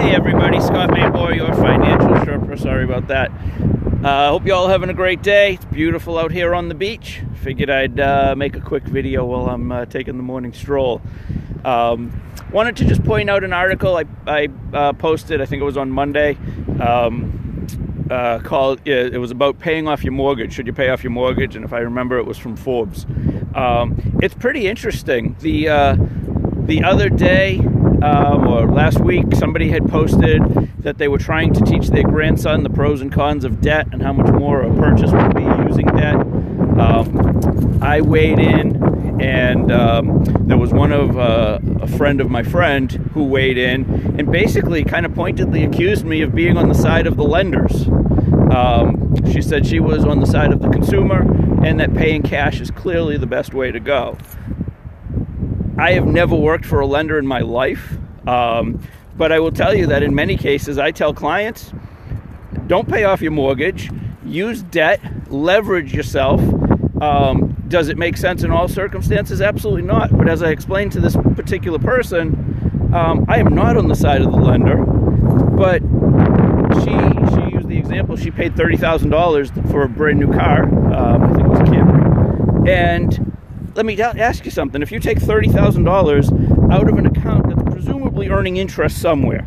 Hey everybody, Scott Mayboy, your financial Sherpa. Sorry about that. Hope you all having a great day. It's beautiful out here on the beach. Figured I'd make a quick video while I'm taking the morning stroll. Wanted to just point out an article I posted, I think it was on Monday, called, it was about paying off your mortgage. Should you pay off your mortgage? And if I remember, it was from Forbes. It's pretty interesting. The other day, or last week, somebody had posted that they were trying to teach their grandson the pros and cons of debt and how much more a purchase would be using debt. I weighed in, and there was a friend of my friend who weighed in and basically kind of pointedly accused me of being on the side of the lenders. She said she was on the side of the consumer and that paying cash is clearly the best way to go. I have never worked for a lender in my life, but I will tell you that in many cases I tell clients, don't pay off your mortgage, use debt, leverage yourself. Does it make sense in all circumstances? Absolutely not. But as I explained to this particular person, I am not on the side of the lender, but she used the example, she paid $30,000 for a brand new car, I think it was a Camry, and let me ask you something. If you take $30,000 out of an account that's presumably earning interest somewhere,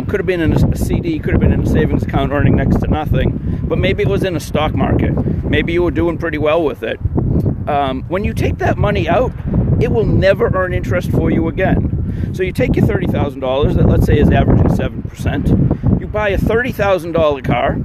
could have been in a CD, could have been in a savings account earning next to nothing, but maybe it was in a stock market. Maybe you were doing pretty well with it. When you take that money out, it will never earn interest for you again. So you take your $30,000 that let's say is averaging 7%. You buy a $30,000 car.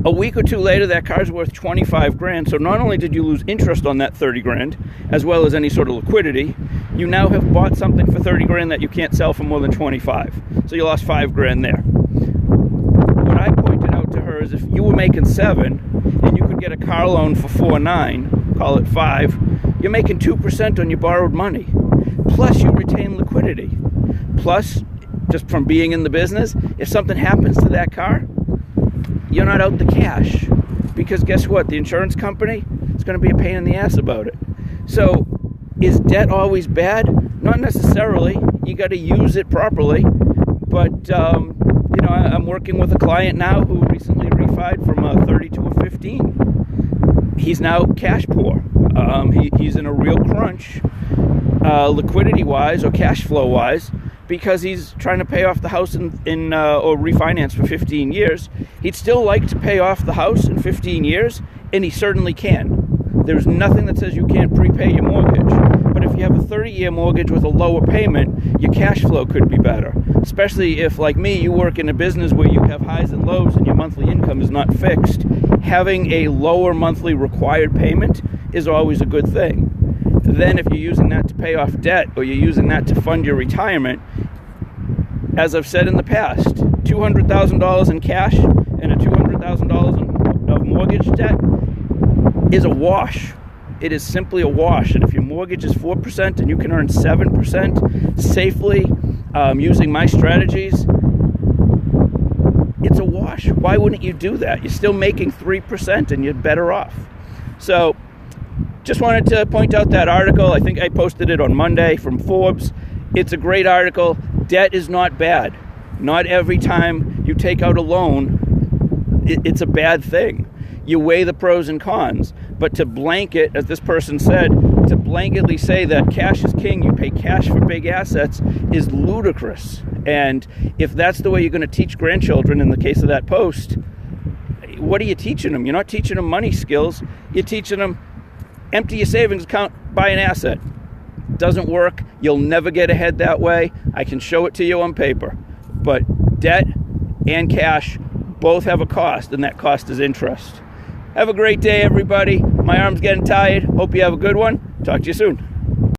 A week or two later, that car's worth 25 grand. So not only did you lose interest on that 30 grand, as well as any sort of liquidity, you now have bought something for 30 grand that you can't sell for more than 25. So you lost 5 grand there. What I pointed out to her is if you were making 7 and you could get a car loan for 4.9, call it 5, you're making 2% on your borrowed money. Plus you retain liquidity. Plus, just from being in the business, if something happens to that car, you're not out the cash, because guess what? The insurance company is going to be a pain in the ass about it. So is debt always bad? Not necessarily. You got to use it properly. But, I'm working with a client now who recently refied from a 30 to a 15. He's now cash poor. He's in a real crunch, liquidity-wise or cash flow-wise, because he's trying to pay off the house or refinance for 15 years. He'd still like to pay off the house in 15 years, and he certainly can. There's nothing that says you can't prepay your mortgage. But if you have a 30-year mortgage with a lower payment, your cash flow could be better. Especially if, like me, you work in a business where you have highs and lows and your monthly income is not fixed. Having a lower monthly required payment is always a good thing. Then if you're using that to pay off debt or you're using that to fund your retirement, as I've said in the past, $200,000 in cash and a $200,000 of mortgage debt is a wash. It is simply a wash. And if your mortgage is 4% and you can earn 7% safely using my strategies, it's a wash. Why wouldn't you do that? You're still making 3% and you're better off. So just wanted to point out that article. I think I posted it on Monday from Forbes. It's a great article. Debt is not bad. Not every time you take out a loan, it's a bad thing. You weigh the pros and cons. But to blanket, as this person said, to blanketly say that cash is king, you pay cash for big assets, is ludicrous. And if that's the way you're going to teach grandchildren, in the case of that post, what are you teaching them? You're not teaching them money skills. You're teaching them, empty your savings account, buy an asset. Doesn't work. You'll never get ahead that way. I can show it to you on paper. But debt and cash both have a cost, and that cost is interest. Have a great day, everybody. My arm's getting tired. Hope you have a good one. Talk to you soon.